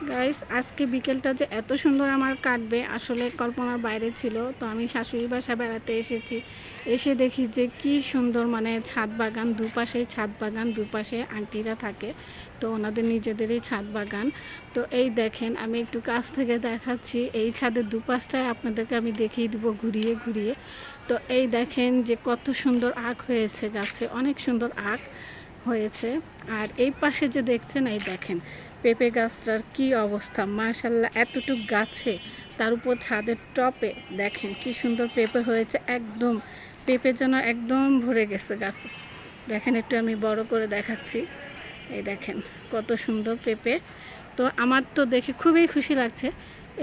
Guys, আজকে বিকেলটা যে এত সুন্দর আমার কাটবে আসলে কল্পনার বাইরে ছিল। তো আমি শাশুড়ি বাসা বেড়াতে এসেছি, এসে দেখি যে কি সুন্দর, মানে ছাদ বাগান, দুপাশেই ছাদ বাগান, দুপাশে আন্টিরা থাকে, তো ওনাদের নিজেদেরই ছাদ বাগান। তো এই দেখেন, আমি একটু কাছ থেকে দেখাচ্ছি, এই ছাদের দুপাশটায় আপনাদেরকে আমি দেখিয়ে দিব ঘুরিয়ে ঘুরিয়ে। তো এই দেখেন যে কত সুন্দর আখ হয়েছে গাছে, অনেক সুন্দর আখ হয়েছে। আর এই পাশে যে দেখছেন, এই দেখেন পেঁপে গাছটার কি অবস্থা, মাশাল্লাহ এতটুক গাছে, তার উপর ছাদের টপে দেখেন কি সুন্দর পেঁপে হয়েছে। একদম পেঁপে যেন একদম ভরে গেছে গাছে। দেখেন, একটু আমি বড় করে দেখাচ্ছি, এই দেখেন কত সুন্দর পেঁপে। তো আমার তো দেখে খুবই খুশি লাগছে।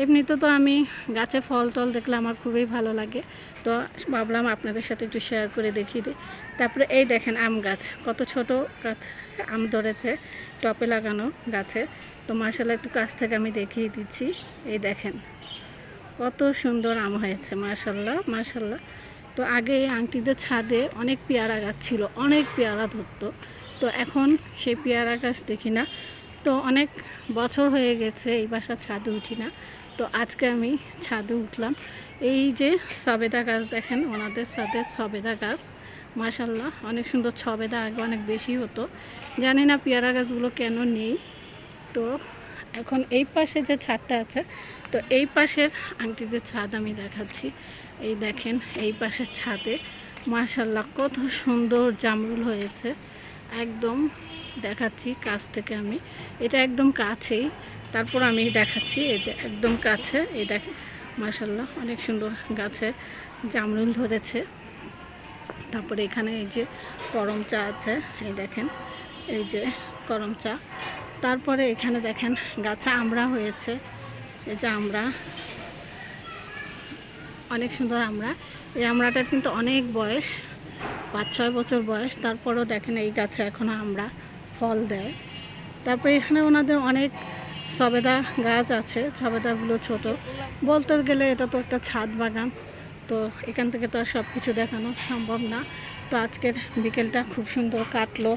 এমনিতে তো আমি গাছে ফল টল দেখলে আমার খুবই ভালো লাগে, তো ভাবলাম আপনাদের সাথে একটু শেয়ার করে দেখিয়ে দিই। তারপরে এই দেখেন আম গাছ, কত ছোট গাছ, আম ধরেছে টপে লাগানো গাছে। তো মাশাআল্লাহ একটু কাছ থেকে আমি দেখিয়ে দিচ্ছি, এই দেখেন কত সুন্দর আম হয়েছে, মাশাআল্লাহ মাশাআল্লাহ। তো আগে এই আংটিদের ছাদে অনেক পেয়ারা গাছ ছিল, অনেক পেয়ারা ধরতো। তো এখন সেই পেয়ারা গাছ দেখি না, তো অনেক বছর হয়ে গেছে এই বাসার ছাদে উঠি না। তো আজকে আমি ছাদে উঠলাম। এই যে সবেদা গাছ দেখেন, ওনাদের সাথে সবেদা গাছ, মাশাল্লাহ অনেক সুন্দর সবেদা, আগে অনেক বেশি হতো, জানি না পেয়ারা গাছগুলো কেন নেই। তো এখন এই পাশে যে ছাদটা আছে, তো এই পাশের আংটিদের ছাদ আমি দেখাচ্ছি। এই দেখেন এই পাশের ছাদে মাশাল্লাহ কত সুন্দর জামরুল হয়েছে, একদম দেখাচ্ছি কাছ থেকে আমি, এটা একদম কাছেই, তারপর আমি দেখাচ্ছি, এই যে একদম কাছে, এই দেখেন মাশাল্লাহ অনেক সুন্দর গাছে জামরুল ধরেছে। তারপরে এখানে এই যে করম চা আছে, এই দেখেন এই যে করম চা। তারপরে এখানে দেখেন গাছে আমড়া হয়েছে, এই যে আমড়া, অনেক সুন্দর আমড়া। এই আমড়াটার কিন্তু অনেক বয়স, 5-6 বছর বয়স, তারপরেও দেখেন এই গাছে এখনও আমড়া ফল দেয়। তারপরে এখানে ওনাদের অনেক সবেদা গাছ আছে, সবেদাগুলো ছোট, বলতে গেলে এটা তো একটা ছাদ বাগান, তো এখান থেকে তো আর সব কিছু দেখানো সম্ভব না। তো আজকের বিকেলটা খুব সুন্দর কাটলো,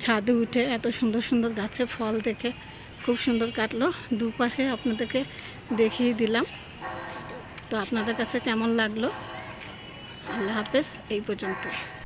ছাদে উঠে এত সুন্দর সুন্দর গাছে ফল দেখে খুব সুন্দর কাটলো। দুপাশে আপনাদেরকে দেখিয়ে দিলাম। তো আপনাদের কাছে কেমন লাগলো? আল্লাহ হাফেজ, এই পর্যন্ত।